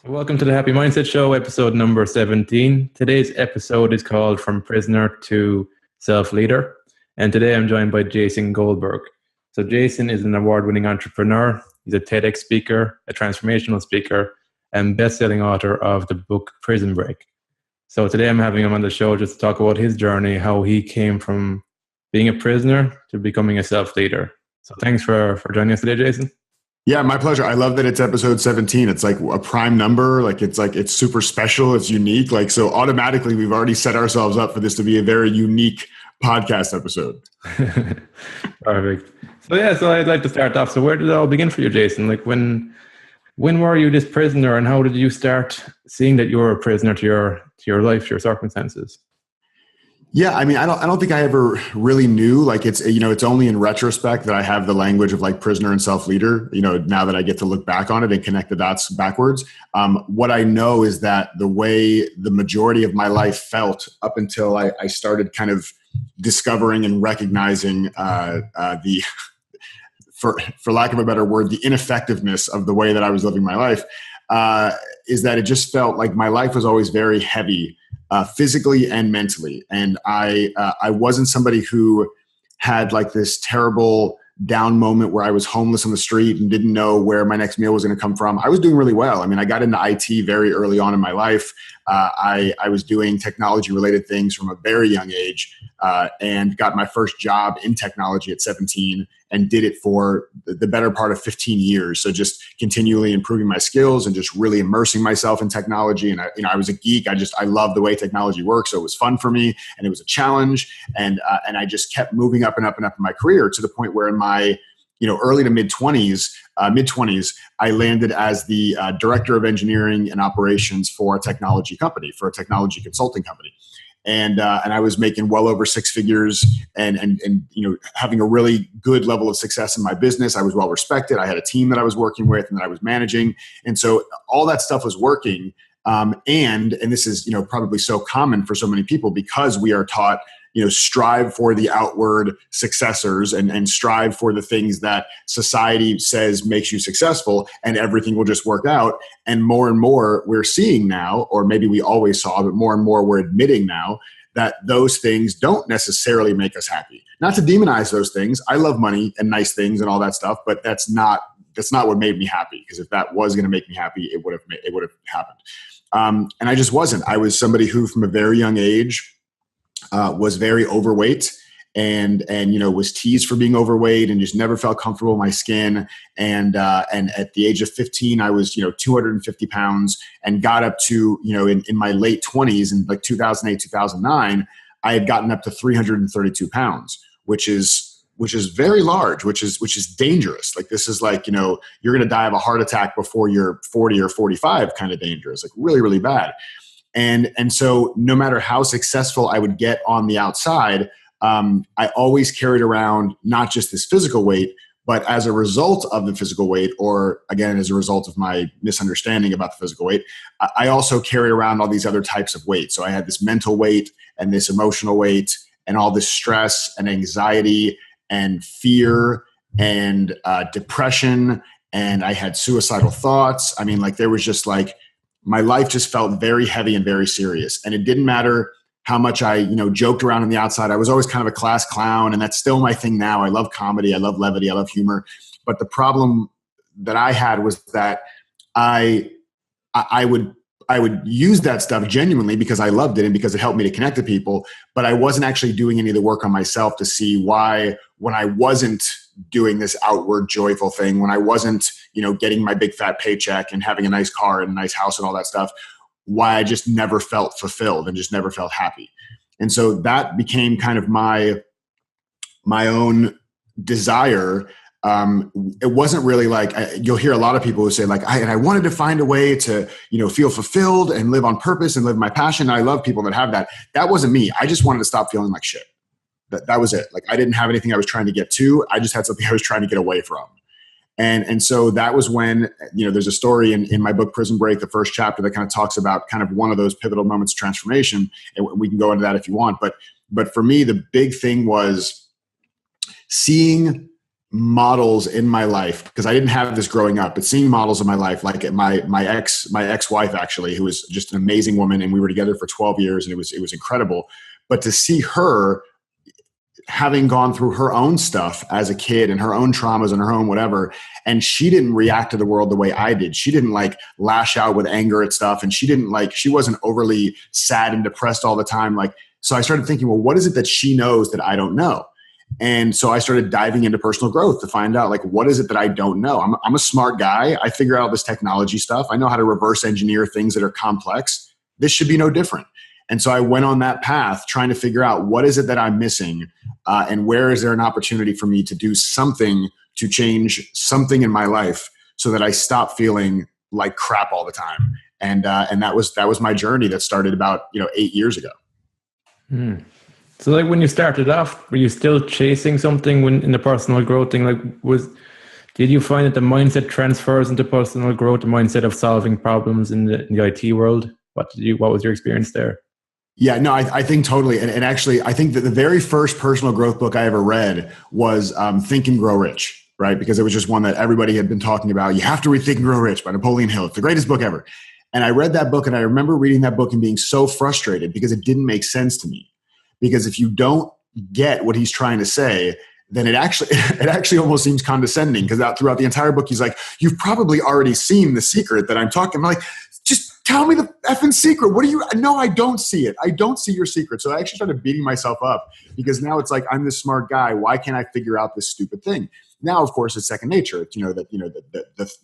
Welcome to the Happy Mindset Show, episode number 17. Today's episode is called From Prisoner to Self-Leader. And today I'm joined by Jason Goldberg. So Jason is an award-winning entrepreneur. He's a Tedx speaker, a transformational speaker, and best-selling author of the book Prison Break. So today I'm having him on the show just to talk about his journey, how he came from being a prisoner to becoming a self-leader. So thanks for joining us today, Jason. Yeah, my pleasure. I love that it's episode 17. It's like a prime number. It's super special. It's unique. So automatically we've already set ourselves up for this to be a very unique podcast episode. Perfect. So I'd like to start off. So where did it all begin for you, Jason? When were you this prisoner, and how did you start seeing that you were a prisoner to your life, to your circumstances? Yeah, I mean, I don't think I ever really knew. It's only in retrospect that I have the language of prisoner and self-leader. Now that I get to look back on it and connect the dots backwards. What I know is that the way the majority of my life felt up until I started kind of discovering and recognizing for lack of a better word, the ineffectiveness of the way that I was living my life, is that it just felt like my life was always very heavy. Physically and mentally. And I wasn't somebody who had this terrible down moment where I was homeless on the street and didn't know where my next meal was going to come from. I was doing really well. I mean, I got into IT very early on in my life. I was doing technology related things from a very young age, and got my first job in technology at 17 and did it for the better part of 15 years. So just continually improving my skills and just really immersing myself in technology. And I was a geek. I loved the way technology works. So it was fun for me and it was a challenge. And I just kept moving up and up and up in my career to the point where in my early to mid 20s, I landed as the director of engineering and operations for a technology company, for a technology consulting company. And I was making well over six figures and having a really good level of success in my business. I was well respected. I had a team that I was working with and that I was managing. And so all that stuff was working. And this is, probably so common for so many people because we are taught, strive for the outward successors and strive for the things that society says makes you successful and everything will just work out. And more we're seeing now, or maybe we always saw, but more and more we're admitting now that those things don't necessarily make us happy. Not to demonize those things. I love money and nice things and all that stuff, but that's not what made me happy. Because if that was going to make me happy, it would have happened. And I just wasn't. I was somebody who from a very young age was very overweight and was teased for being overweight and just never felt comfortable in my skin. And at the age of 15, I was, 250 pounds and got up to, in my late 20s in 2008, 2009, I had gotten up to 332 pounds, which is very large, which is dangerous. This is you're going to die of a heart attack before you're 40 or 45 kind of dangerous, really, really bad. And so no matter how successful I would get on the outside, I always carried around not just this physical weight, but as a result of the physical weight, or again, as a result of my misunderstanding about the physical weight, I also carried around all these other types of weight. So I had this mental weight and this emotional weight and all this stress and anxiety and fear and depression. And I had suicidal thoughts. I mean, there was just my life just felt very heavy and very serious. And it didn't matter how much I, joked around on the outside. I was always kind of a class clown, and that's still my thing now. I love comedy. I love levity. I love humor. But the problem that I had was that I would use that stuff genuinely because I loved it and because it helped me to connect to people. But I wasn't actually doing any of the work on myself to see why, when I wasn't doing this outward joyful thing, when I wasn't, getting my big fat paycheck and having a nice car and a nice house and all that stuff, why I just never felt fulfilled and just never felt happy. And so that became kind of my own desire. It wasn't really you'll hear a lot of people who say I wanted to find a way to, feel fulfilled and live on purpose and live my passion. And I love people that have that. That wasn't me. I just wanted to stop feeling like shit. That was it. I didn't have anything I was trying to get to. I just had something I was trying to get away from. And so that was when, there's a story in my book, Prison Break, the first chapter that kind of talks about kind of one of those pivotal moments of transformation. And we can go into that if you want. But for me, the big thing was seeing models in my life, because I didn't have this growing up, but seeing models in my life, like my ex-wife actually, who was just an amazing woman, and we were together for 12 years, and it was incredible. But to see her having gone through her own stuff as a kid and her own traumas and her own whatever, and she didn't react to the world the way I did. She didn't like lash out with anger at stuff, and she wasn't overly sad and depressed all the time. Like, so I started thinking, well, what is it that she knows that I don't know? And so I started diving into personal growth to find out, like, what is it that I don't know? I'm a smart guy. I figure out all this technology stuff. I know how to reverse engineer things that are complex. This should be no different. And so I went on that path trying to figure out what is it that I'm missing, and where is there an opportunity for me to do something to change something in my life so that I stop feeling like crap all the time. And that was my journey that started about 8 years ago. So like when you started off, were you still chasing something when in the personal growth thing? Like, did you find that the mindset transfers into personal growth, the mindset of solving problems in the IT world? What was your experience there? Yeah, no, I think totally. And actually, I think that the very first personal growth book I ever read was Think and Grow Rich, right? Because it was just one that everybody had been talking about. You have to read Think and Grow Rich by Napoleon Hill. It's the greatest book ever. And I read that book, and I remember reading that book and being so frustrated because it didn't make sense to me. Because if you don't get what he's trying to say, then it actually almost seems condescending, because throughout the entire book, he's like, you've probably already seen the secret that I'm talking about. Like, just tell me the effing secret. What do you, no, I don't see it. I don't see your secret. So I actually started beating myself up, because now it's like, I'm this smart guy. Why can't I figure out this stupid thing? Now, of course, it's second nature. It's,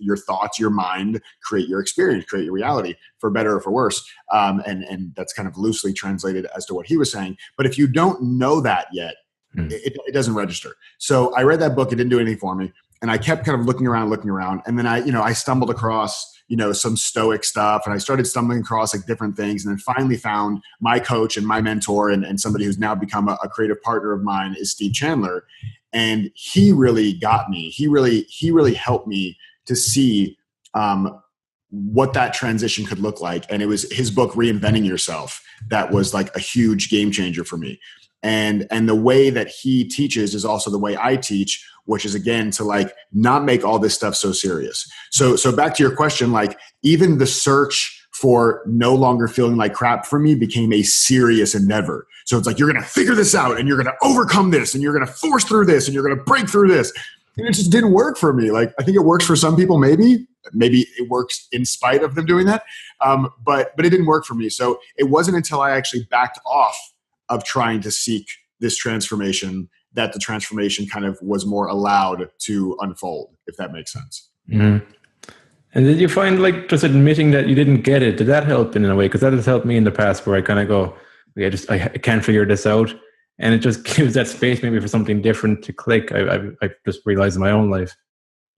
your thoughts, your mind create your experience, create your reality, for better or for worse. And that's kind of loosely translated as to what he was saying. But if you don't know that yet, it doesn't register. So I read that book. It didn't do anything for me. And I kept kind of looking around. And then I stumbled across, some Stoic stuff, and I started stumbling across like different things. And then finally found my coach and my mentor, and somebody who's now become a creative partner of mine, is Steve Chandler. And he really got me. He really helped me to see what that transition could look like. And it was his book, Reinventing Yourself, that was like a huge game changer for me. And the way that he teaches is also the way I teach, which is, again, to like not make all this stuff so serious. So back to your question, like even the search for no longer feeling like crap for me became a serious endeavor. So it's like, you're going to figure this out, and you're going to overcome this, and you're going to force through this, and you're going to break through this. And it just didn't work for me. Like, I think it works for some people. Maybe it works in spite of them doing that. But it didn't work for me. So it wasn't until I actually backed off of trying to seek this transformation that the transformation kind of was more allowed to unfold, if that makes sense. Mm-hmm. And did you find, like, just admitting that you didn't get it, did that help in a way? Because that has helped me in the past, where I kind of go, I can't figure this out. And it just gives that space maybe for something different to click. I've just realized in my own life.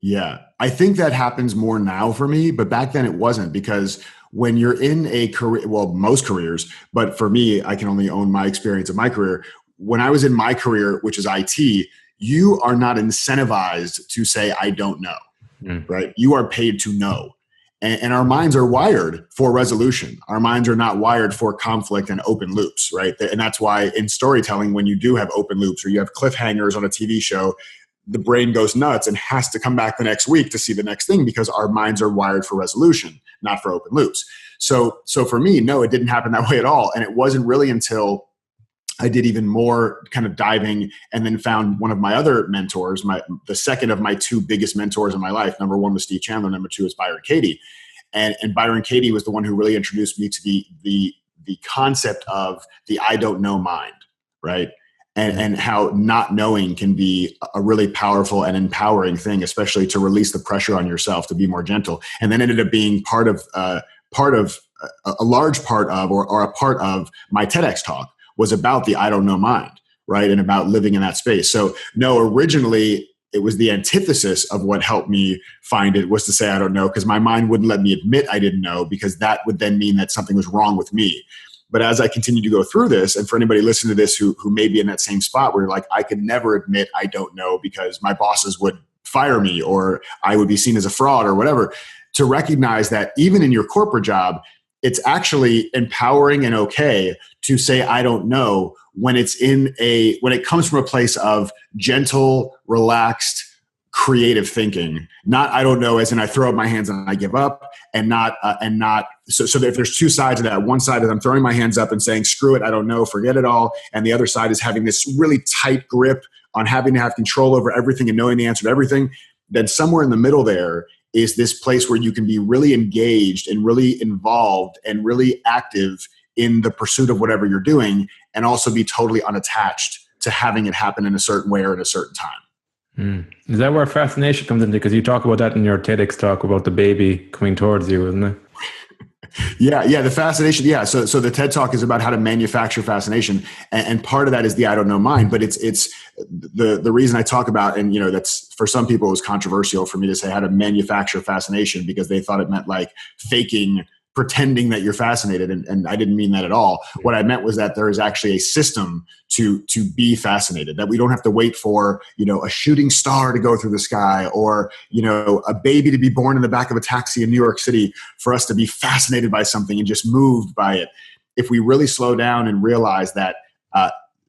Yeah, I think that happens more now for me, but back then it wasn't, because when you're in a career, well, most careers, but for me, I can only own my experience of my career. When I was in my career, which is IT, you are not incentivized to say, I don't know, right? You are paid to know. And our minds are wired for resolution. Our minds are not wired for conflict and open loops, right? And that's why in storytelling, when you do have open loops or you have cliffhangers on a TV show, the brain goes nuts and has to come back the next week to see the next thing, because our minds are wired for resolution, not for open loops. So for me, no, it didn't happen that way at all. And it wasn't really until I did even more kind of diving, and then found one of my other mentors, the second of my two biggest mentors in my life. Number one was Steve Chandler. Number two is Byron Katie. And Byron Katie was the one who really introduced me to the concept of the I don't know mind, right? And how not knowing can be a really powerful and empowering thing, especially to release the pressure on yourself to be more gentle. And then ended up being a large part of my Tedx Talk was about the I don't know mind, right? And about living in that space. So no, originally it was the antithesis of what helped me find it, was to say I don't know, because my mind wouldn't let me admit I didn't know, because that would then mean that something was wrong with me. But as I continue to go through this, and for anybody listening to this who may be in that same spot where you're like, I could never admit I don't know because my bosses would fire me, or I would be seen as a fraud or whatever, to recognize that even in your corporate job, it's actually empowering and okay to say I don't know when it comes from a place of gentle, relaxed, creative thinking, not I don't know as in I throw up my hands and I give up, and not so if there's two sides of that. One side is I'm throwing my hands up and saying screw it, I don't know, forget it all, and the other side is having this really tight grip on having to have control over everything and knowing the answer to everything. Then somewhere in the middle there is this place where you can be really engaged and really involved and really active in the pursuit of whatever you're doing, and also be totally unattached to having it happen in a certain way or at a certain time. Is that where fascination comes into? Because you talk about that in your Tedx talk about the baby coming towards you, isn't it? Yeah, the fascination. Yeah, so the TED Talk is about how to manufacture fascination, and part of that is the I don't know mind. But it's the reason I talk about, and that's for some people it was controversial for me to say how to manufacture fascination, because they thought it meant like faking, pretending that you're fascinated, and I didn't mean that at all. What I meant was that there is actually a system to be fascinated, that we don't have to wait for a shooting star to go through the sky, or a baby to be born in the back of a taxi in New York City for us to be fascinated by something and just moved by it. If we really slow down and realize that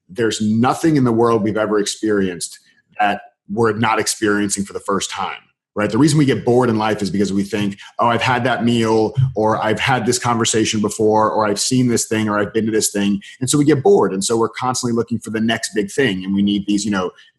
there's nothing in the world we've ever experienced that we're not experiencing for the first time. Right. The reason we get bored in life is because we think, oh, I've had that meal, or I've had this conversation before, or I've seen this thing, or I've been to this thing. And so we get bored. And so we're constantly looking for the next big thing. And we need these,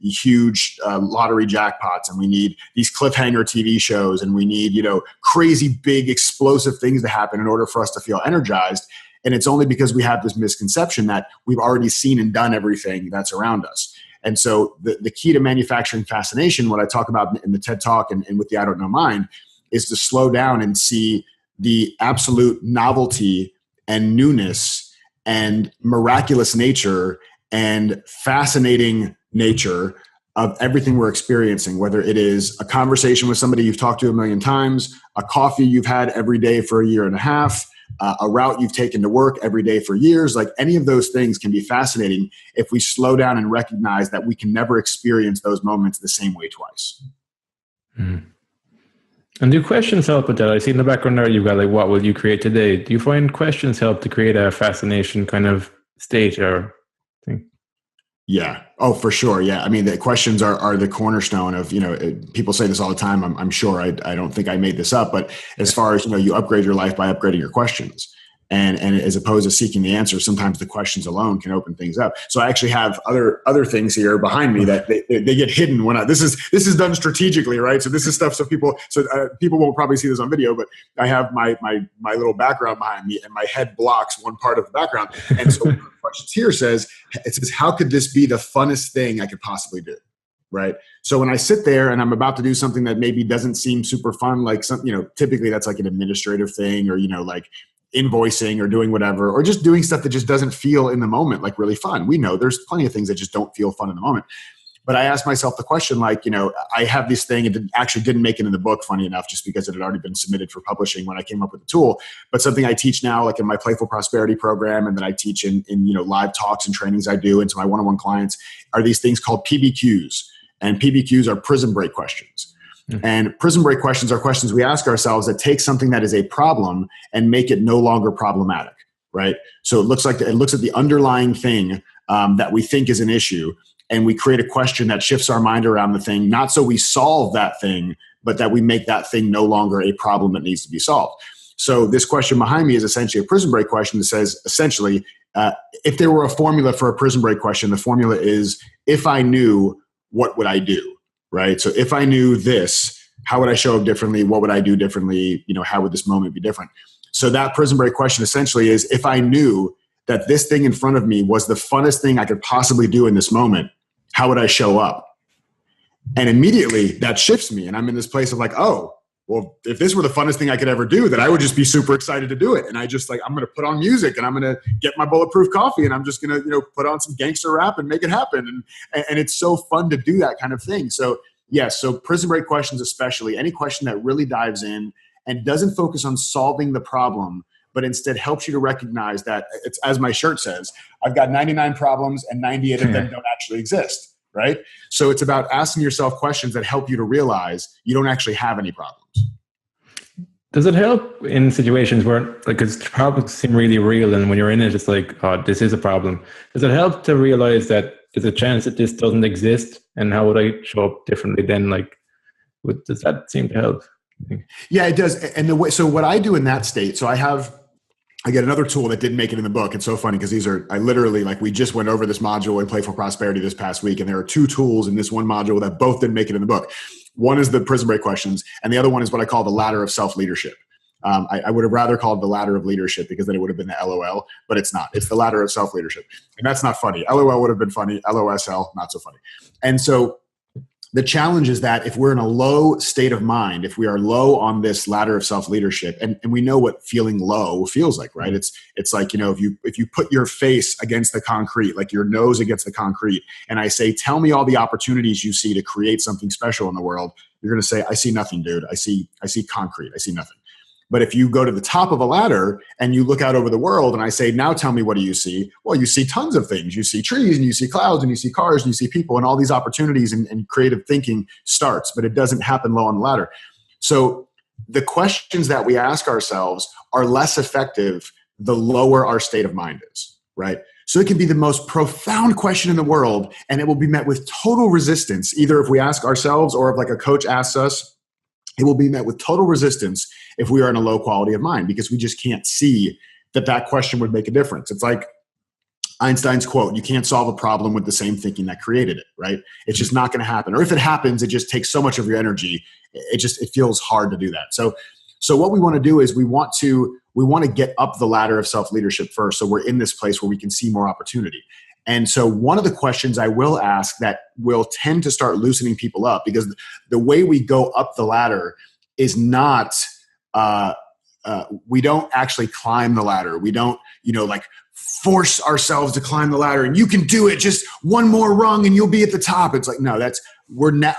huge lottery jackpots, and we need these cliffhanger TV shows, and we need, crazy big explosive things to happen in order for us to feel energized. And it's only because we have this misconception that we've already seen and done everything that's around us. And so the key to manufacturing fascination, what I talk about in the TED Talk and with the I don't know mind, is to slow down and see the absolute novelty and newness and miraculous nature and fascinating nature of everything we're experiencing, whether it is a conversation with somebody you've talked to a million times, a coffee you've had every day for a year and a half, a route you've taken to work every day for years. Like, any of those things can be fascinating if we slow down and recognize that we can never experience those moments the same way twice. And do questions help with that? I see in the background there you've got like, what will you create today? Do you find questions help to create a fascination kind of state or thing? Yeah. Oh, for sure. Yeah. I mean, the questions are the cornerstone of, people say this all the time. I'm sure I don't think I made this up, but as far as, you upgrade your life by upgrading your questions. And as opposed to seeking the answer, sometimes the questions alone can open things up. So I actually have other things here behind me that they get hidden when this is done strategically, right? So this is stuff people won't probably see this on video, but I have my little background behind me, and my head blocks one part of the background. And so one of the questions here says, how could this be the funnest thing I could possibly do? Right. So when I sit there and I'm about to do something that maybe doesn't seem super fun, like typically that's like an administrative thing, or like invoicing or doing whatever, or just doing stuff that just doesn't feel in the moment like really fun. We know there's plenty of things that just don't feel fun in the moment. But I asked myself the question, like, I have this thing, it actually didn't make it in the book, funny enough, just because it had already been submitted for publishing when I came up with the tool. But something I teach now, like in my Playful Prosperity program, and that I teach in live talks and trainings I do, and to my one-on-one clients, are these things called PBQs. And PBQs are prison break questions. And prison break questions are questions we ask ourselves that take something that is a problem and make it no longer problematic, right? So it looks at the underlying thing that we think is an issue, and we create a question that shifts our mind around the thing, not so we solve that thing, but that we make that thing no longer a problem that needs to be solved. So this question behind me is essentially a prison break question that says, essentially, if there were a formula for a prison break question, the formula is, if I knew, what would I do? Right? So if I knew this, how would I show up differently? What would I do differently? How would this moment be different? So that prison break question essentially is, if I knew that this thing in front of me was the funnest thing I could possibly do in this moment, how would I show up? And immediately that shifts me, and I'm in this place of like, oh, well, if this were the funnest thing I could ever do, then I would just be super excited to do it. And I just I'm going to put on music, and I'm going to get my bulletproof coffee, and I'm just going to, put on some gangster rap and make it happen. And it's so fun to do that kind of thing. So yes. So prison break questions, especially any question that really dives in and doesn't focus on solving the problem, but instead helps you to recognize that it's, as my shirt says, I've got 99 problems and 98 of them don't actually exist. Right? So it's about asking yourself questions that help you to realize you don't actually have any problems. Does it help in situations where, like, because problems seem really real, and when you're in it, it's like, oh, this is a problem. Does it help to realize that there's a chance that this doesn't exist, and how would I show up differently then? Like, Does that seem to help? Yeah, it does. And so what I do in that state, so I get another tool that didn't make it in the book. It's so funny because I literally, like, we just went over this module in Playful Prosperity this past week, and there are two tools in this one module that both didn't make it in the book. One is the prison break questions, and the other one is what I call the ladder of self-leadership. I would have rather called the ladder of leadership because then it would have been the LOL, but it's not. It's the ladder of self-leadership. And that's not funny. LOL would have been funny. LOSL, not so funny. And so the challenge is that if we're in a low state of mind, if we are low on this ladder of self-leadership, and we know what feeling low feels like, right? It's like, if you put your face against the concrete, like your nose against the concrete, and I say, tell me all the opportunities you see to create something special in the world, you're going to say, I see nothing, dude. I see concrete. I see nothing. But if you go to the top of a ladder and you look out over the world and I say, now tell me, what do you see? Well, you see tons of things. You see trees and you see clouds and you see cars and you see people, and all these opportunities and creative thinking starts, but it doesn't happen low on the ladder. So the questions that we ask ourselves are less effective the lower our state of mind is, right? So it can be the most profound question in the world and it will be met with total resistance, either if we ask ourselves or if like a coach asks us. It will be met with total resistance if we are in a low quality of mind, because we just can't see that question would make a difference. It's like Einstein's quote, you can't solve a problem with the same thinking that created it, right? It's just not going to happen. Or if it happens, it just takes so much of your energy. It feels hard to do that. So what we want to do is we want to get up the ladder of self-leadership first. So we're in this place where we can see more opportunity. And so one of the questions I will ask that will tend to start loosening people up, because the way we go up the ladder is not, we don't actually climb the ladder. We don't, like force ourselves to climb the ladder and you can do it, just one more rung and you'll be at the top. It's like, no,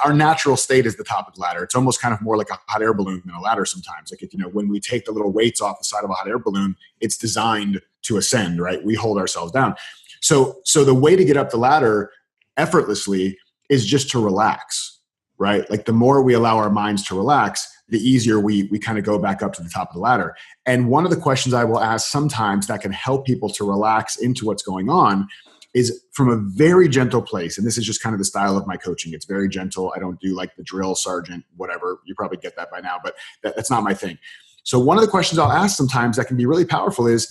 our natural state is the top of the ladder. It's almost kind of more like a hot air balloon than a ladder sometimes. Like if, when we take the little weights off the side of a hot air balloon, it's designed to ascend, right? We hold ourselves down. So the way to get up the ladder effortlessly is just to relax, right? Like the more we allow our minds to relax, the easier we kind of go back up to the top of the ladder. And one of the questions I will ask sometimes that can help people to relax into what's going on is from a very gentle place. And this is just kind of the style of my coaching. It's very gentle. I don't do like the drill sergeant, whatever. You probably get that by now, but that's not my thing. So one of the questions I'll ask sometimes that can be really powerful is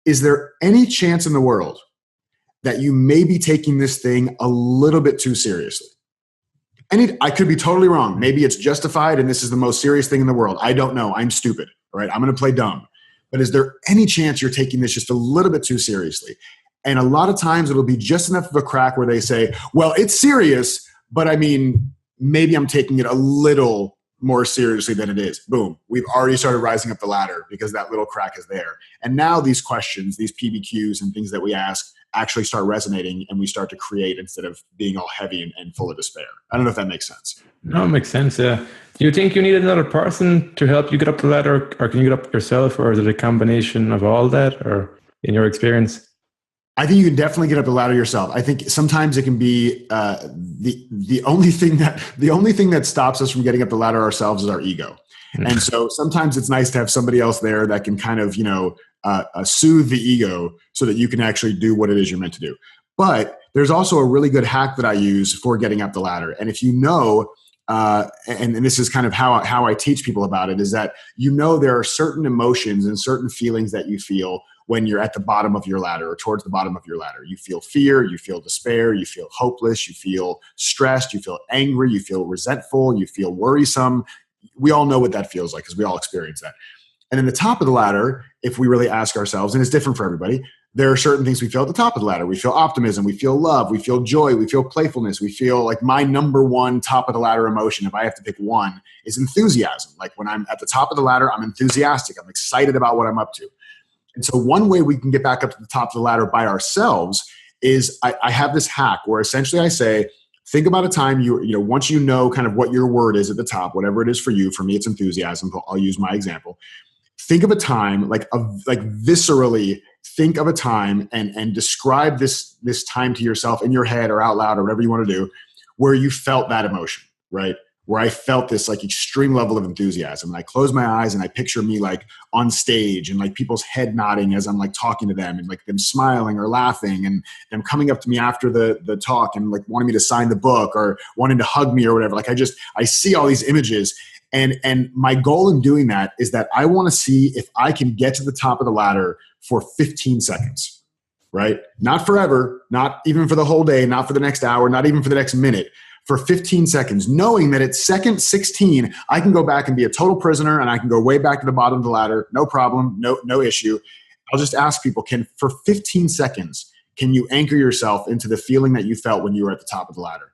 there any chance in the world that you may be taking this thing a little bit too seriously? And I could be totally wrong. Maybe it's justified and this is the most serious thing in the world. I don't know. I'm stupid, right? I'm going to play dumb. But is there any chance you're taking this just a little bit too seriously? And a lot of times it'll be just enough of a crack where they say, well, it's serious, but I mean, maybe I'm taking it a little more seriously than it is. Boom. We've already started rising up the ladder because that little crack is there. And now these questions, these PBQs and things that we ask actually start resonating and we start to create instead of being all heavy and full of despair. I don't know if that makes sense. No, it makes sense. Do you think you need another person to help you get up the ladder, or can you get up yourself, or is it a combination of all that, or in your experience? I think you can definitely get up the ladder yourself. I think sometimes it can be the only thing that stops us from getting up the ladder ourselves is our ego. And so sometimes it's nice to have somebody else there that can kind of, soothe the ego so that you can actually do what it is you're meant to do. But there's also a really good hack that I use for getting up the ladder. And if and this is kind of how I teach people about it, is that, there are certain emotions and certain feelings that you feel when you're at the bottom of your ladder or towards the bottom of your ladder. You feel fear, you feel despair, you feel hopeless, you feel stressed, you feel angry, you feel resentful, you feel worrisome. We all know what that feels like because we all experience that. And in the top of the ladder, if we really ask ourselves, and it's different for everybody, there are certain things we feel at the top of the ladder. We feel optimism, we feel love, we feel joy, we feel playfulness, we feel like my number one top of the ladder emotion, if I have to pick one, is enthusiasm. Like when I'm at the top of the ladder, I'm enthusiastic, I'm excited about what I'm up to. And so one way we can get back up to the top of the ladder by ourselves is I have this hack where essentially I say, think about a time once you know kind of what your word is at the top, whatever it is for you. For me, it's enthusiasm. I'll use my example. Think of a time, like viscerally think of a time and describe this time to yourself in your head or out loud or whatever you want to do, where you felt that emotion, right? where I felt this like extreme level of enthusiasm. And I close my eyes and I picture me like on stage and like people's head nodding as I'm like talking to them and like them smiling or laughing and them coming up to me after the talk and like wanting me to sign the book or wanting to hug me or whatever. Like I see all these images. And my goal in doing that is that I want to see if I can get to the top of the ladder for 15 seconds, right? Not forever, not even for the whole day, not for the next hour, not even for the next minute, for 15 seconds, knowing that at second 16, I can go back and be a total prisoner and I can go way back to the bottom of the ladder. No problem, no issue. I'll just ask people, for 15 seconds, can you anchor yourself into the feeling that you felt when you were at the top of the ladder?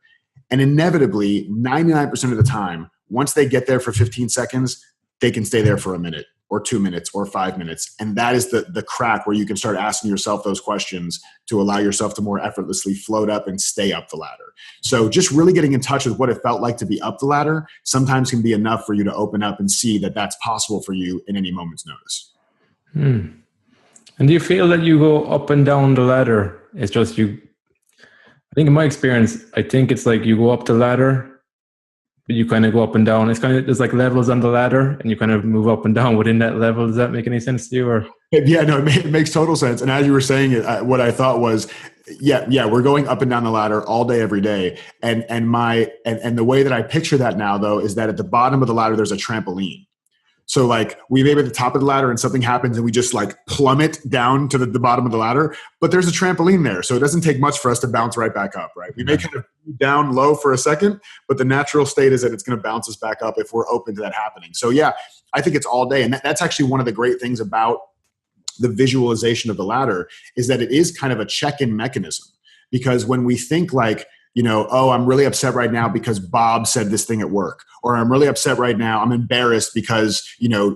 And inevitably, 99% of the time, once they get there for 15 seconds, they can stay there for a minute or 2 minutes or 5 minutes. And that is the crack where you can start asking yourself those questions to allow yourself to more effortlessly float up and stay up the ladder. So just really getting in touch with what it felt like to be up the ladder sometimes can be enough for you to open up and see that that's possible for you in any moment's notice. And do you feel that you go up and down the ladder? It's just I think in my experience, I think it's like you go up the ladder, but you kind of go up and down. It's kind of, there's like levels on the ladder and you kind of move up and down within that level. Does that make any sense to you? Or? Yeah, no, it makes total sense. And as you were saying it, what I thought was, we're going up and down the ladder all day, every day. And the way that I picture that now though, is that at the bottom of the ladder, there's a trampoline. So like we may be at the top of the ladder and something happens and we just like plummet down to the bottom of the ladder, but there's a trampoline there. So it doesn't take much for us to bounce right back up, right? We may kind of be down low for a second, but the natural state is that it's going to bounce us back up if we're open to that happening. So yeah, I think it's all day. And that's actually one of the great things about the visualization of the ladder is that it is kind of a check-in mechanism. Because when we think like, oh, I'm really upset right now because Bob said this thing at work, or I'm really upset right now, I'm embarrassed because,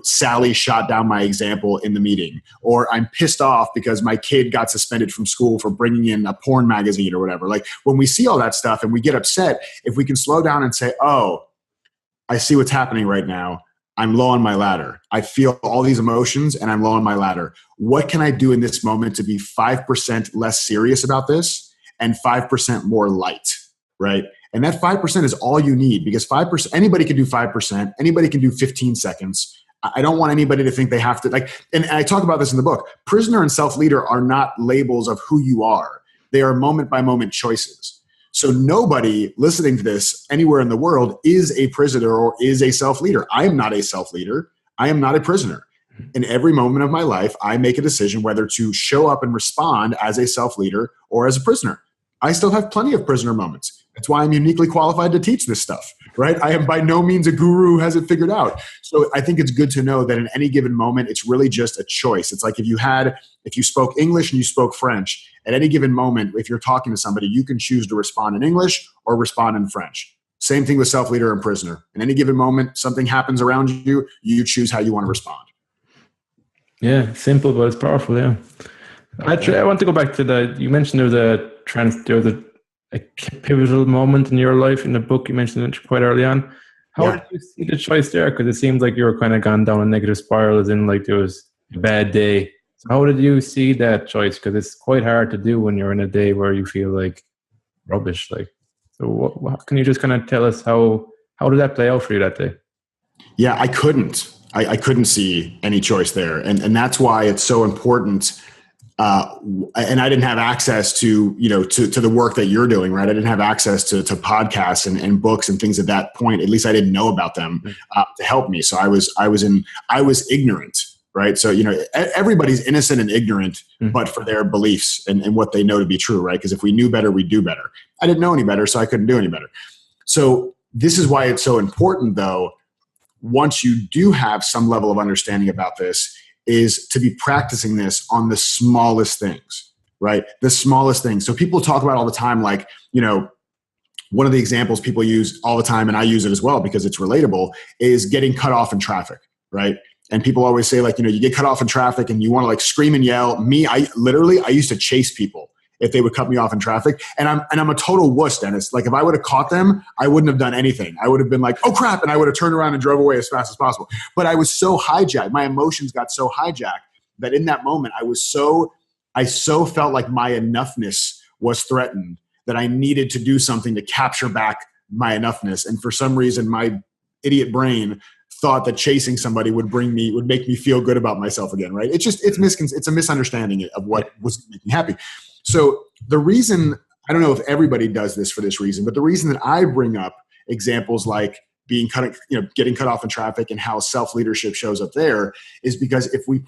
Sally shot down my example in the meeting, or I'm pissed off because my kid got suspended from school for bringing in a porn magazine or whatever. Like when we see all that stuff and we get upset, if we can slow down and say, oh, I see what's happening right now. I'm low on my ladder. I feel all these emotions and I'm low on my ladder. What can I do in this moment to be 5% less serious about this and 5% more light, right? And that 5% is all you need, because 5%, anybody can do 5%. Anybody can do 15 seconds. I don't want anybody to think they have to and I talk about this in the book. Prisoner and self-leader are not labels of who you are. They are moment by moment choices. So nobody listening to this anywhere in the world is a prisoner or is a self-leader. I am not a self-leader. I am not a prisoner. In every moment of my life, I make a decision whether to show up and respond as a self-leader or as a prisoner. I still have plenty of prisoner moments. That's why I'm uniquely qualified to teach this stuff, right? I am by no means a guru who has it figured out. So I think it's good to know that in any given moment, it's really just a choice. It's like if you spoke English and you spoke French, at any given moment, if you're talking to somebody, you can choose to respond in English or respond in French. Same thing with self-leader and prisoner. In any given moment, something happens around you, you choose how you want to respond. Yeah, simple, but it's powerful, yeah. I want to go back to you mentioned there was a pivotal moment in your life in the book. You mentioned it quite early on. How did you see the choice there? Because it seems like you were kind of gone down a negative spiral, as in like there was a bad day. So how did you see that choice? Because it's quite hard to do when you're in a day where you feel like rubbish. So what can you just kind of tell us how did that play out for you that day? Yeah, I couldn't. I couldn't see any choice there. And that's why it's so important. And I didn't have access to the work that you're doing, right? I didn't have access to podcasts and books and things at that point. At least I didn't know about them to help me. So I was ignorant, right? So, everybody's innocent and ignorant, but for their beliefs and what they know to be true, right? Because if we knew better, we'd do better. I didn't know any better, so I couldn't do any better. So this is why it's so important, though, once you do have some level of understanding about this, is to be practicing this on the smallest things, right? The smallest things. So people talk about all the time, like, one of the examples people use all the time, and I use it as well because it's relatable, is getting cut off in traffic, right? And people always say, like, you get cut off in traffic and you want to like scream and yell. I used to chase people if they would cut me off in traffic. And I'm a total wuss, Dennis. Like if I would have caught them, I wouldn't have done anything. I would have been like, oh crap. And I would have turned around and drove away as fast as possible. But I was so hijacked. My emotions got so hijacked that in that moment, I so felt like my enoughness was threatened that I needed to do something to capture back my enoughness. And for some reason, my idiot brain thought that chasing somebody would make me feel good about myself again, right? It's a misunderstanding of what was making me happy. So the reason, I don't know if everybody does this for this reason, but the reason that I bring up examples like getting cut off in traffic and how self-leadership shows up there is because if we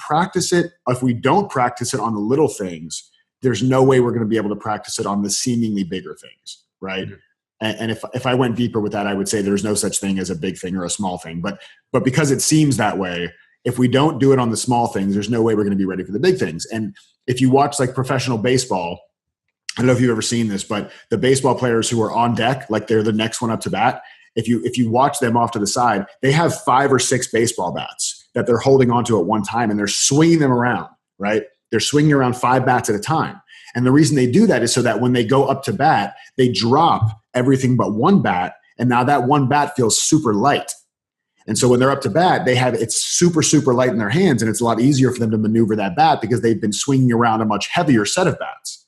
don't practice it on the little things, there's no way we're going to be able to practice it on the seemingly bigger things, right? Mm-hmm. And if I went deeper with that, I would say there's no such thing as a big thing or a small thing. But because it seems that way, if we don't do it on the small things, there's no way we're going to be ready for the big things. And if you watch like professional baseball, I don't know if you've ever seen this, but the baseball players who are on deck, like they're the next one up to bat, if you watch them off to the side, they have 5 or 6 baseball bats that they're holding onto at one time, and they're swinging them around, right? They're swinging around 5 bats at a time. And the reason they do that is so that when they go up to bat, they drop everything but one bat, and now that one bat feels super light. And so when they're up to bat, it's super, super light in their hands, and it's a lot easier for them to maneuver that bat because they've been swinging around a much heavier set of bats.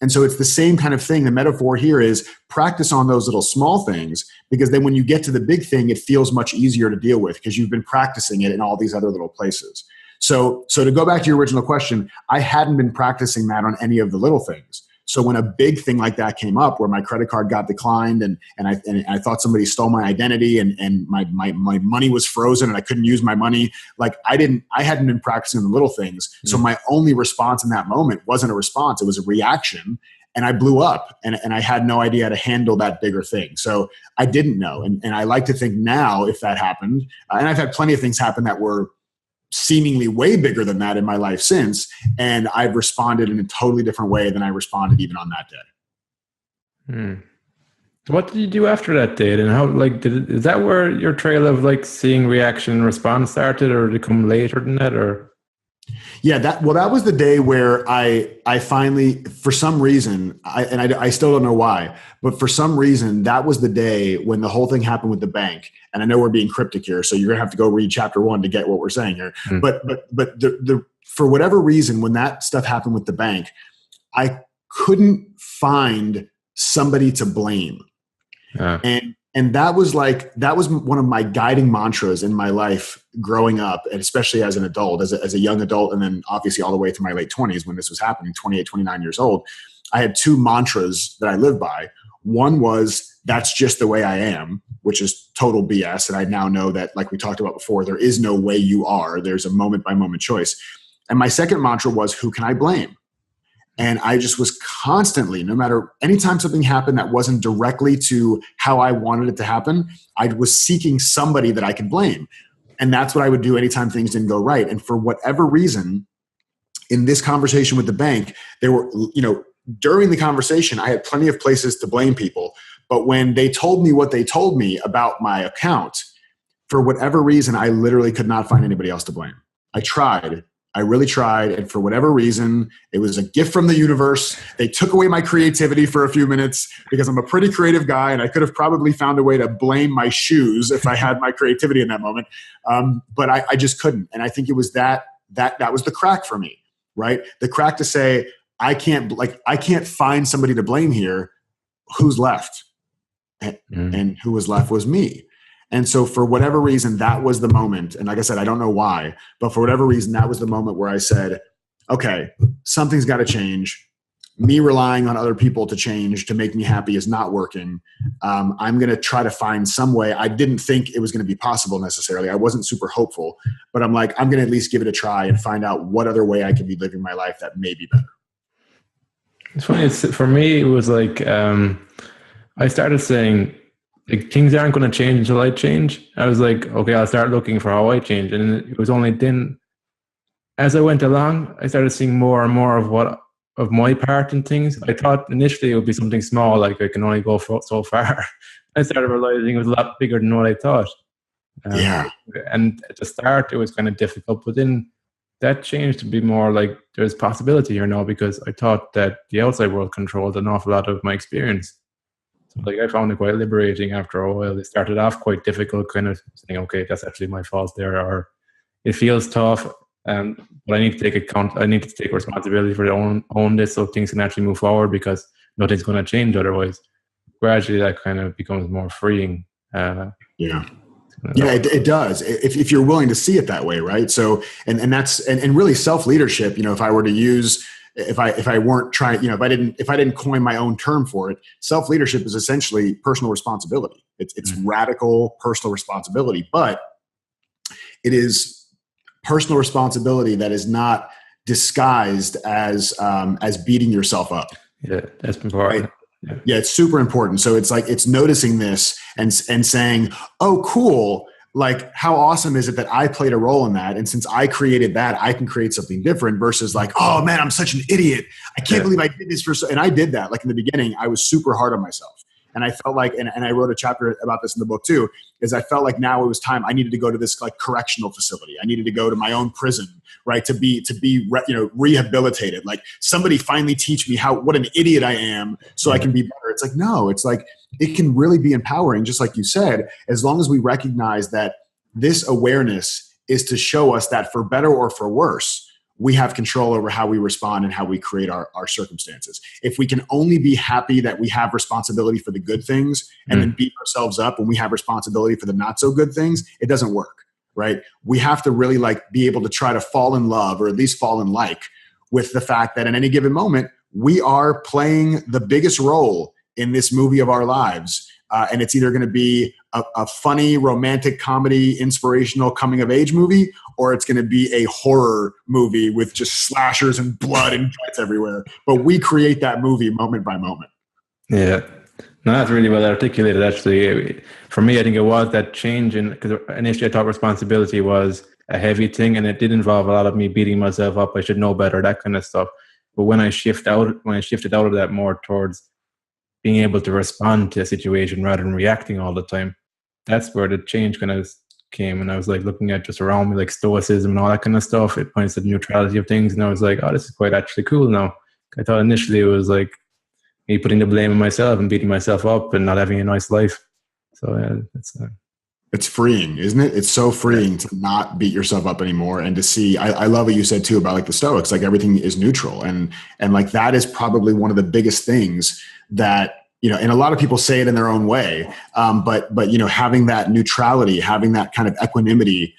And so it's the same kind of thing. The metaphor here is practice on those little small things, because then when you get to the big thing, it feels much easier to deal with because you've been practicing it in all these other little places. So to go back to your original question, I hadn't been practicing that on any of the little things. So when a big thing like that came up where my credit card got declined and I thought somebody stole my identity and my money was frozen and I couldn't use my money, like I hadn't been practicing the little things. Mm-hmm. So my only response in that moment wasn't a response, it was a reaction, and I blew up and I had no idea how to handle that bigger thing. So I didn't know. And I like to think now if that happened, and I've had plenty of things happen that were seemingly way bigger than that in my life since, and I've responded in a totally different way than I responded even on that day. What did you do after that date, and how is that where your trail of like seeing reaction and response started, or did it come later than that? Or yeah, that was the day where I finally, for some reason, I still don't know why, but for some reason that was the day when the whole thing happened with the bank. And I know we're being cryptic here, so you're gonna have to go read chapter 1 to get what we're saying here. Mm. But for whatever reason, when that stuff happened with the bank, I couldn't find somebody to blame. And that was one of my guiding mantras in my life growing up, and especially as an adult, as a young adult, and then obviously all the way through my late 20s when this was happening, 28, 29 years old. I had 2 mantras that I lived by. One was, that's just the way I am, which is total BS. And I now know that, like we talked about before, there is no way you are. There's a moment by moment choice. And my second mantra was, who can I blame? And I just was constantly, no matter anytime something happened that wasn't directly to how I wanted it to happen, I was seeking somebody that I could blame. And that's what I would do anytime things didn't go right. And for whatever reason, in this conversation with the bank, there were, during the conversation, I had plenty of places to blame people. But when they told me what they told me about my account, for whatever reason, I literally could not find anybody else to blame. I tried. I really tried. And for whatever reason, it was a gift from the universe. They took away my creativity for a few minutes because I'm a pretty creative guy and I could have probably found a way to blame my shoes if I had my creativity in that moment. But I just couldn't. And I think it was that was the crack for me, right? The crack to say, I can't find somebody to blame here. Who's left? And who was left was me. And so for whatever reason, that was the moment. And like I said, I don't know why, but for whatever reason, that was the moment where I said, okay, something's got to change. Me relying on other people to change to make me happy is not working. I'm going to try to find some way. I didn't think it was going to be possible necessarily. I wasn't super hopeful, but I'm like, I'm going to at least give it a try and find out what other way I can be living my life that may be better. It's funny. For me, it was like, I started saying, like, things aren't going to change until I change. I was like, okay, I'll start looking for how I change. And it was only then, as I went along, I started seeing more and more of my part in things. I thought initially it would be something small, like I can only go so far. I started realizing it was a lot bigger than what I thought. And at the start, it was kind of difficult, but then that changed to be more like there's possibility here now, because I thought that the outside world controlled an awful lot of my experience. Like I found it quite liberating after a while. It started off quite difficult, kind of saying, okay, that's actually my fault there, or it feels tough, but I need to take account. I need to take responsibility for own this so things can actually move forward, because nothing's going to change otherwise. gradually that kind of becomes more freeing. Yeah, it does. If you're willing to see it that way, right? So, and that's and really self-leadership. If I were to use, if I weren't trying, if I didn't coin my own term for it, self-leadership is essentially personal responsibility. It's radical personal responsibility, but it is personal responsibility that is not disguised as beating yourself up. Yeah, that's important. Right? Yeah, it's super important. So it's noticing this and saying, oh, cool. Like, how awesome is it that I played a role in that? And since I created that, I can create something different versus like, oh man, I'm such an idiot. I can't believe I did this and I did that. Like in the beginning, I was super hard on myself. And I felt like, and I wrote a chapter about this in the book too, is I felt like now it was time. I needed to go to this like correctional facility. I needed to go to my own prison, right? To be rehabilitated. Like somebody finally teach me what an idiot I am so I can be better. It's like, no, it's like, it can really be empowering, just like you said, as long as we recognize that this awareness is to show us that for better or for worse, we have control over how we respond and how we create our circumstances. If we can only be happy that we have responsibility for the good things and then beat ourselves up when we have responsibility for the not so good things, it doesn't work, right? We have to really like be able to try to fall in love, or at least fall in like, with the fact that in any given moment, we are playing the biggest role in this movie of our lives. And it's either going to be a funny, romantic comedy, inspirational coming of age movie, or it's going to be a horror movie with just slashers and blood and guts everywhere. But we create that movie moment by moment. Yeah. No, that's really well articulated, actually. For me, I think it was that change because initially I thought responsibility was a heavy thing, and it did involve a lot of me beating myself up. I should know better, that kind of stuff. But when I shifted out of that more towards being able to respond to a situation rather than reacting all the time, that's where the change kind of came. And I was like looking at just around me, like stoicism and all that kind of stuff. It points to the neutrality of things. And I was like, oh, this is quite actually cool now. I thought initially it was like me putting the blame on myself and beating myself up and not having a nice life. So yeah, it's freeing, isn't it? It's so freeing to not beat yourself up anymore and to see, I love what you said too about like the Stoics, like everything is neutral. And like, that is probably one of the biggest things that, and a lot of people say it in their own way. But having that neutrality, having that kind of equanimity,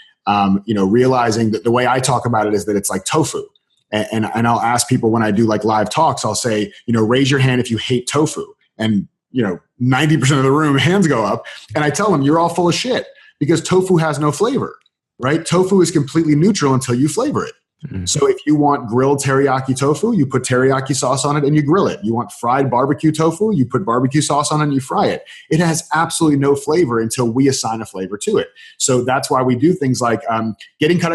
realizing that the way I talk about it is that it's like tofu. And I'll ask people when I do like live talks, I'll say, raise your hand if you hate tofu. And 90% of the room, hands go up. And I tell them, you're all full of shit, because tofu has no flavor, right? Tofu is completely neutral until you flavor it. Mm-hmm. So if you want grilled teriyaki tofu, you put teriyaki sauce on it and you grill it. You want fried barbecue tofu, you put barbecue sauce on it and you fry it. It has absolutely no flavor until we assign a flavor to it. So that's why we do things like getting cut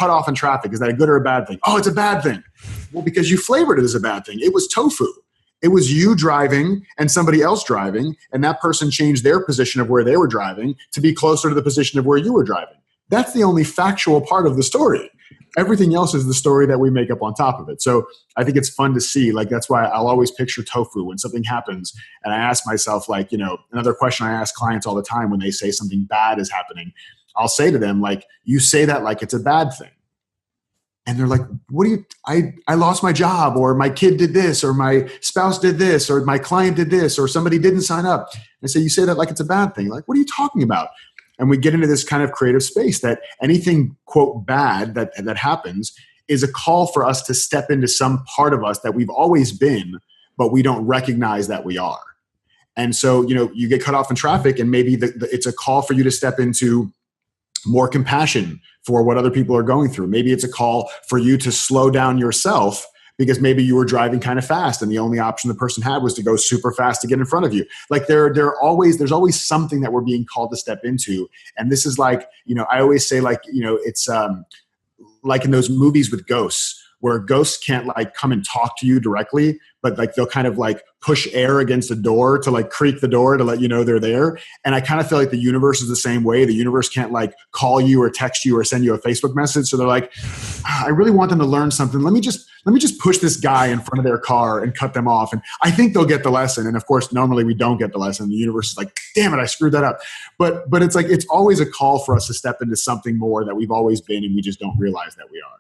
off in traffic. Is that a good or a bad thing? Oh, it's a bad thing. Well, because you flavored it as a bad thing. It was tofu. It was you driving and somebody else driving, and that person changed their position of where they were driving to be closer to the position of where you were driving. That's the only factual part of the story. Everything else is the story that we make up on top of it. So I think it's fun to see. Like, that's why I'll always picture tofu when something happens. And I ask myself, like, another question I ask clients all the time when they say something bad is happening, I'll say to them, like, you say that like it's a bad thing. And they're like, I lost my job, or my kid did this, or my spouse did this, or my client did this, or somebody didn't sign up. I say, you say that like it's a bad thing. Like, what are you talking about? And we get into this kind of creative space that anything, quote, bad that happens is a call for us to step into some part of us that we've always been, but we don't recognize that we are. And so, you get cut off in traffic, and maybe it's a call for you to step into more compassion for what other people are going through. Maybe it's a call for you to slow down yourself, because maybe you were driving kind of fast and the only option the person had was to go super fast to get in front of you. Like there's always something that we're being called to step into. And this is like, I always say, like, it's like in those movies with ghosts, where ghosts can't like come and talk to you directly, but like they'll kind of like push air against a door to like creak the door to let you know they're there. And I kind of feel like the universe is the same way. The universe can't like call you or text you or send you a Facebook message. So they're like, I really want them to learn something. Let me just push this guy in front of their car and cut them off. And I think they'll get the lesson. And of course, normally we don't get the lesson. The universe is like, damn it, I screwed that up. But it's like, it's always a call for us to step into something more that we've always been, and we just don't realize that we are.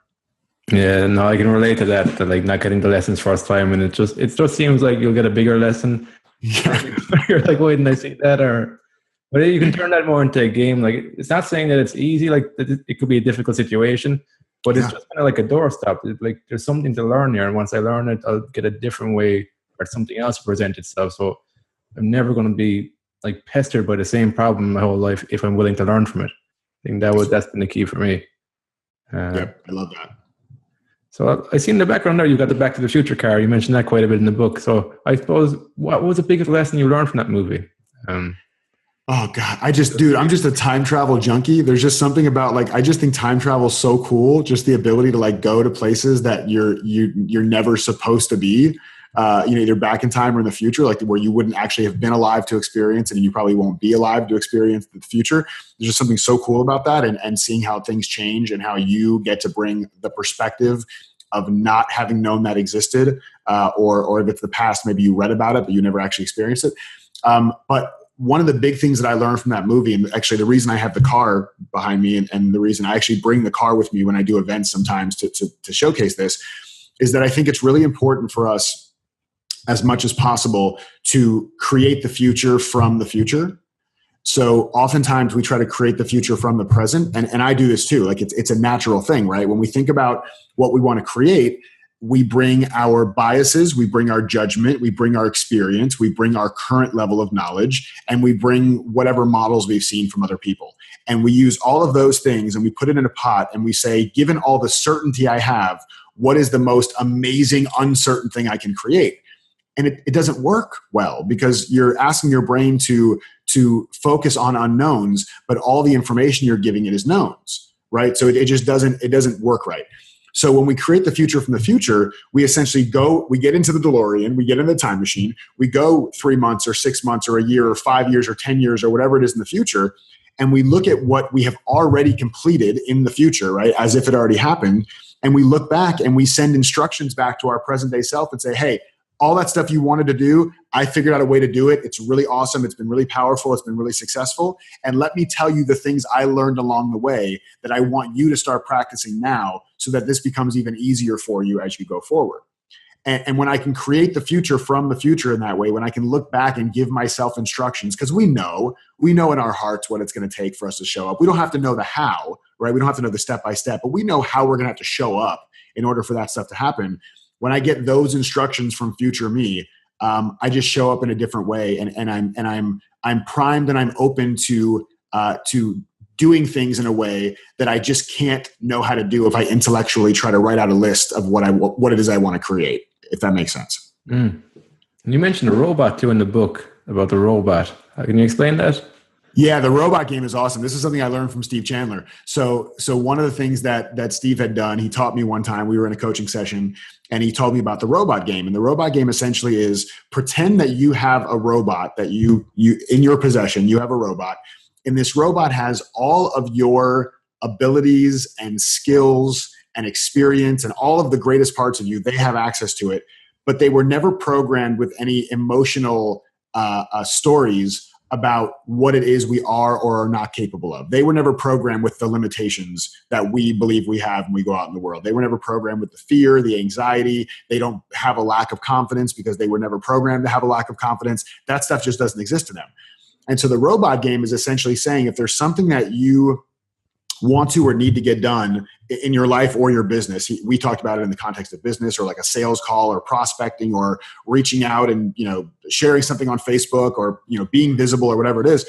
Yeah, no, I can relate to that like not getting the lessons first time, and it just seems like you'll get a bigger lesson You're like, why didn't I see that? Or, but you can turn that more into a game. Like, it's not saying that it's easy. Like, it could be a difficult situation, but it's just kind of like a doorstop. It's like, there's something to learn here, and once I learn it, I'll get a different way or something else to present itself. So I'm never going to be like pestered by the same problem my whole life if I'm willing to learn from it. I think that's been the key for me. Yep, I love that. So I see in the background there, you got the Back to the Future car. You mentioned that quite a bit in the book. So I suppose, what was the biggest lesson you learned from that movie? Oh God, I'm just a time travel junkie. There's just something about like, I just think time travel is so cool. Just the ability to like go to places that you're never supposed to be, either back in time or in the future, like where you wouldn't actually have been alive to experience it, and you probably won't be alive to experience the future. There's just something so cool about that, and seeing how things change and how you get to bring the perspective of not having known that existed, or if it's the past, maybe you read about it, but you never actually experienced it. But one of the big things that I learned from that movie, and actually the reason I have the car behind me, and the reason I actually bring the car with me when I do events sometimes to showcase this, is that I think it's really important for us as much as possible to create the future from the future. So oftentimes we try to create the future from the present. And I do this too. Like it's a natural thing, right? When we think about what we want to create, we bring our biases, we bring our judgment, we bring our experience, we bring our current level of knowledge, and we bring whatever models we've seen from other people. And we use all of those things and we put it in a pot and we say, given all the certainty I have, what is the most amazing, uncertain thing I can create? And it doesn't work well, because you're asking your brain to focus on unknowns, but all the information you're giving it is knowns, right? So it just doesn't work right. So when we create the future from the future, we essentially we get into the DeLorean, we get in the time machine, we go 3 months or 6 months or a year or 5 years or 10 years or whatever it is in the future, and we look at what we have already completed in the future, right? As if it already happened. And we look back and we send instructions back to our present day self and say, hey, all that stuff you wanted to do, I figured out a way to do it. It's really awesome. It's been really powerful. It's been really successful. And let me tell you the things I learned along the way that I want you to start practicing now, so that this becomes even easier for you as you go forward. And when I can create the future from the future in that way, when I can look back and give myself instructions, because we know in our hearts what it's going to take for us to show up. We don't have to know the how, right? We don't have to know the step by step, but we know how we're going to have to show up in order for that stuff to happen. When I get those instructions from future me, I just show up in a different way, and I'm primed and I'm open to doing things in a way that I just can't know how to do if I intellectually try to write out a list of what it is I want to create. If that makes sense. And you mentioned a robot too in the book, about the robot. Can you explain that? Yeah, the robot game is awesome. This is something I learned from Steve Chandler. So one of the things that Steve had done, he taught me one time. We were in a coaching session, and he told me about the robot game. And the robot game essentially is, pretend that you have a robot that you in your possession. You have a robot, and this robot has all of your abilities and skills and experience and all of the greatest parts of you. They have access to it, but they were never programmed with any emotional stories about what it is we are or are not capable of. They were never programmed with the limitations that we believe we have when we go out in the world. They were never programmed with the fear, the anxiety. They don't have a lack of confidence because they were never programmed to have a lack of confidence. That stuff just doesn't exist to them. And so the robot game is essentially saying, if there's something that you want to or need to get done in your life or your business. We talked about it in the context of business, or like a sales call, or prospecting, or reaching out and, sharing something on Facebook, or, being visible, or whatever it is.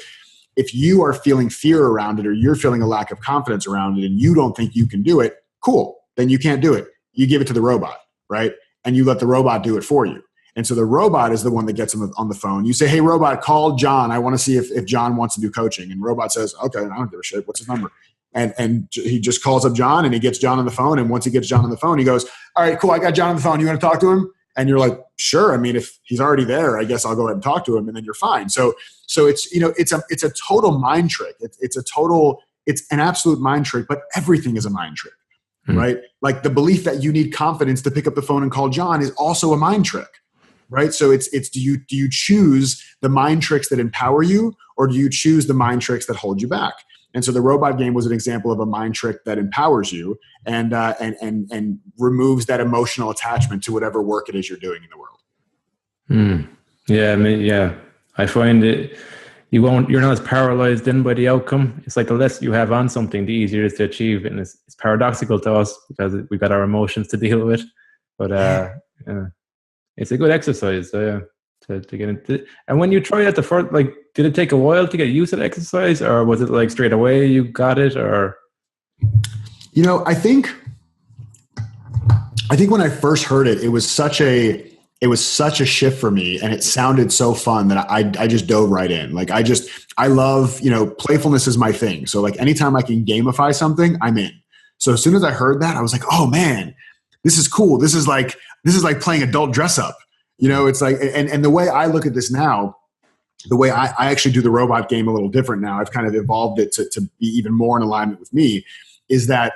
If you are feeling fear around it, or you're feeling a lack of confidence around it, and you don't think you can do it, cool. Then you can't do it. You give it to the robot, right? And you let the robot do it for you. And so the robot is the one that gets him on the phone. You say, hey, robot, call John. I want to see if John wants to do coaching. And robot says, okay, I don't give a shit. What's his number? And he just calls up John, and he gets John on the phone. And once he gets John on the phone, he goes, all right, cool. I got John on the phone. You want to talk to him? And you're like, sure. I mean, if he's already there, I guess I'll go ahead and talk to him, and then you're fine. So it's, it's a total mind trick. It's an absolute mind trick, but everything is a mind trick, right? Like the belief that you need confidence to pick up the phone and call John is also a mind trick, right? So it's do you choose the mind tricks that empower you, or do you choose the mind tricks that hold you back? And so the robot game was an example of a mind trick that empowers you and removes that emotional attachment to whatever work it is you're doing in the world. Yeah, I mean, yeah. I find it you're not as paralyzed then by the outcome. It's like the less you have on something, the easier it is to achieve. And it's paradoxical to us because we've got our emotions to deal with. But Yeah. yeah, it's a good exercise to get into. And when you try it the first, like, did it take a while to get used to the exercise, or was it like straight away you got it? Or I think when I first heard it, it was such a shift for me, and it sounded so fun that I just dove right in. Like I love, playfulness is my thing. So like anytime I can gamify something, I'm in. So as soon as I heard that, I was like, oh man, this is cool. This is like playing adult dress up. It's like, and the way I look at this now, the way I actually do the robot game a little different now. I've kind of evolved it to be even more in alignment with me, is that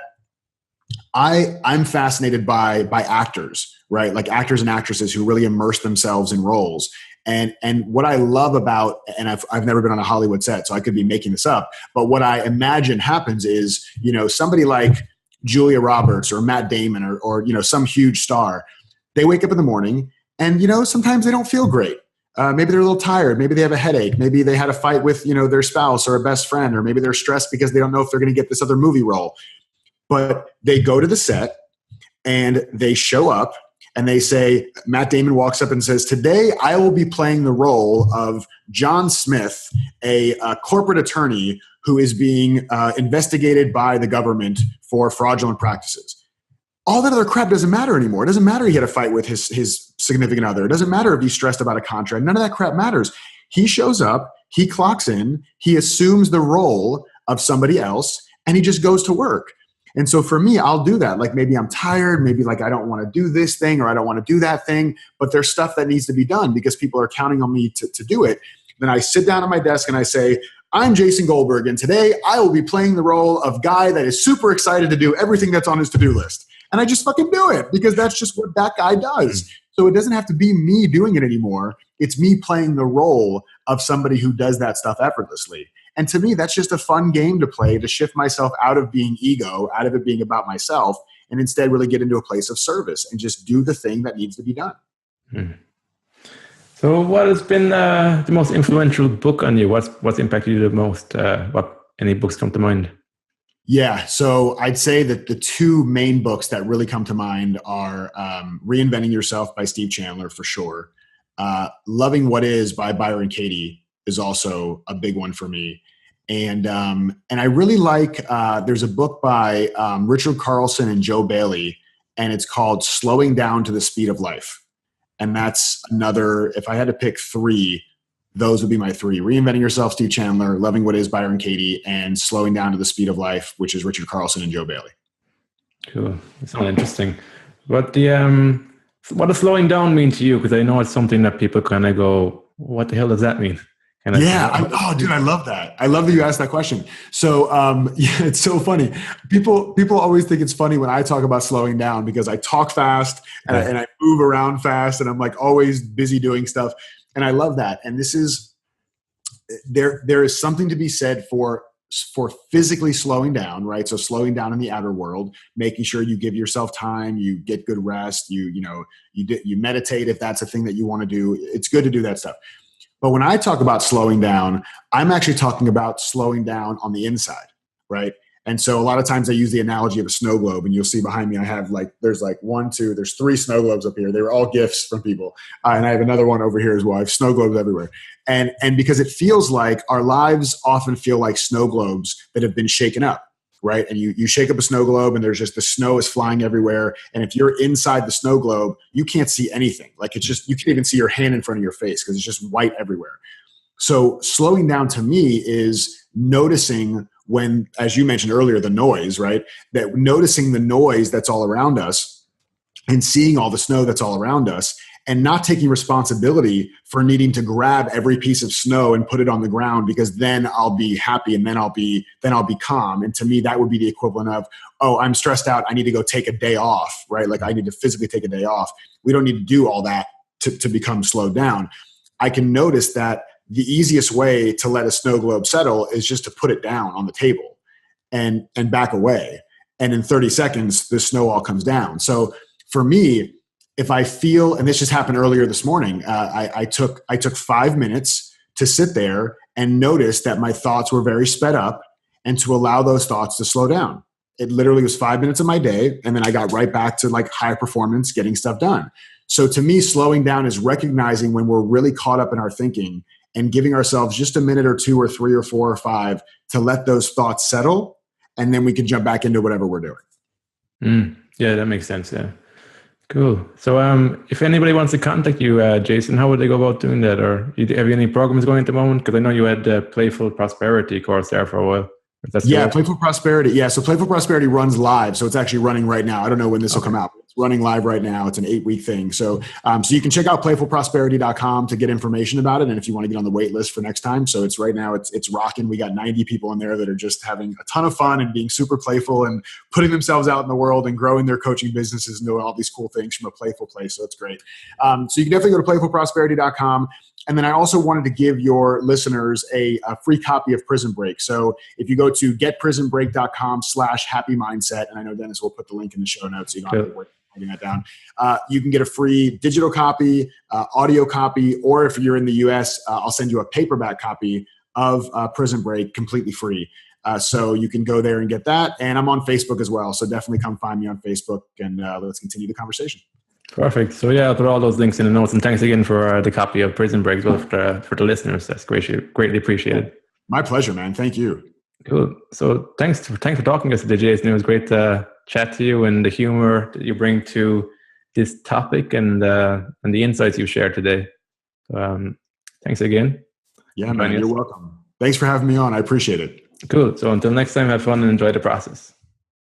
I'm fascinated by actors, right? Like actors and actresses who really immerse themselves in roles. And what I love about, and I've never been on a Hollywood set, so I could be making this up, but what I imagine happens is, somebody like Julia Roberts or Matt Damon or some huge star, they wake up in the morning and, sometimes they don't feel great. Maybe they're a little tired. Maybe they have a headache. Maybe they had a fight with, their spouse or a best friend, or maybe they're stressed because they don't know if they're going to get this other movie role. But they go to the set and they show up and they say, Matt Damon walks up and says, today I will be playing the role of John Smith, a corporate attorney who is being investigated by the government for fraudulent practices. All that other crap doesn't matter anymore. It doesn't matter he had a fight with his significant other. It doesn't matter if he's stressed about a contract. None of that crap matters. He shows up, he clocks in, he assumes the role of somebody else, and he just goes to work. And so for me, I'll do that. Like maybe I'm tired, maybe like I don't want to do this thing or I don't want to do that thing, but there's stuff that needs to be done because people are counting on me to do it. Then I sit down at my desk and I say, I'm Jason Goldberg, and today I will be playing the role of guy that is super excited to do everything that's on his to-do list. And I just fucking do it because that's just what that guy does. So it doesn't have to be me doing it anymore. It's me playing the role of somebody who does that stuff effortlessly. And to me, that's just a fun game to play, to shift myself out of being ego, out of it being about myself, and instead really get into a place of service and just do the thing that needs to be done. So what has been the most influential book on you? What's impacted you the most? Any books come to mind? Yeah, so I'd say that the two main books that really come to mind are Reinventing Yourself by Steve Chandler, for sure. Loving What Is by Byron Katie is also a big one for me. And I really like, there's a book by Richard Carlson and Joe Bailey, and it's called Slowing Down to the Speed of Life. And that's another, if I had to pick three, those would be my three: Reinventing Yourself, Steve Chandler; Loving What Is, Byron Katie; and Slowing Down to the Speed of Life, which is Richard Carlson and Joe Bailey. Cool. That sounds interesting. But what does slowing down mean to you? Because I know it's something that people kind of go, what the hell does that mean? Dude, I love that. I love that you asked that question. So, it's so funny. People always think it's funny when I talk about slowing down because I talk fast and I move around fast and I'm like always busy doing stuff. And I love that. And this is, there is something to be said for physically slowing down, right? So slowing down in the outer world, making sure you give yourself time, you get good rest, you meditate if that's a thing that you want to do. It's good to do that stuff. But when I talk about slowing down, I'm actually talking about slowing down on the inside, right? And so a lot of times I use the analogy of a snow globe, and you'll see behind me I have there's three snow globes up here. They were all gifts from people. And I have another one over here as well. I have snow globes everywhere. And because it feels like our lives often feel like snow globes that have been shaken up, right? And you shake up a snow globe and there's just the snow is flying everywhere. And if you're inside the snow globe, you can't see anything. Like it's just, you can't even see your hand in front of your face because it's just white everywhere. So slowing down to me is noticing when, as you mentioned earlier, the noise, right? That noticing the noise that's all around us and seeing all the snow that's all around us and not taking responsibility for needing to grab every piece of snow and put it on the ground because then I'll be happy and then I'll be calm. And to me, that would be the equivalent of, oh, I'm stressed out. I need to go take a day off, right? Like I need to physically take a day off. We don't need to do all that to become slowed down. I can notice that the easiest way to let a snow globe settle is just to put it down on the table and back away. And in 30 seconds, the snow all comes down. So for me, if I feel, and this just happened earlier this morning, I took 5 minutes to sit there and notice that my thoughts were very sped up and to allow those thoughts to slow down. It literally was 5 minutes of my day. And then I got right back to like high performance, getting stuff done. So to me, slowing down is recognizing when we're really caught up in our thinking and giving ourselves just a minute or two or three or four or five to let those thoughts settle. And then we can jump back into whatever we're doing. Yeah, that makes sense. Yeah. Cool. So if anybody wants to contact you, Jason, how would they go about doing that? Or have you any programs going at the moment? Because I know you had the Playful Prosperity course there for a while. Yeah, Playful Prosperity. Yeah, so Playful Prosperity runs live. So it's actually running right now. I don't know when this will come out. It's running live right now. It's an 8-week thing. So so you can check out playfulprosperity.com to get information about it. And if you want to get on the wait list for next time. So it's right now, it's rocking. We got 90 people in there that are just having a ton of fun and being super playful and putting themselves out in the world and growing their coaching businesses and doing all these cool things from a playful place. So it's great. So you can definitely go to playfulprosperity.com. And then I also wanted to give your listeners a free copy of Prison Break. So if you go to getprisonbreak.com/happy mindset, and I know Dennis will put the link in the show notes so you don't have to worry about writing that down. You can get a free digital copy, audio copy, or if you're in the US, I'll send you a paperback copy of Prison Break completely free. So you can go there and get that. And I'm on Facebook as well. So definitely come find me on Facebook and let's continue the conversation. Perfect. So yeah, I'll put all those links in the notes. And thanks again for the copy of Prison Break as well for the listeners. That's greatly appreciated. My pleasure, man. Thank you. Cool. So thanks for talking to us today, Jason. It was great to chat to you and the humor that you bring to this topic and the insights you shared today. Thanks again. Yeah, man. You're welcome. Thanks for having me on. I appreciate it. Cool. So until next time, have fun and enjoy the process.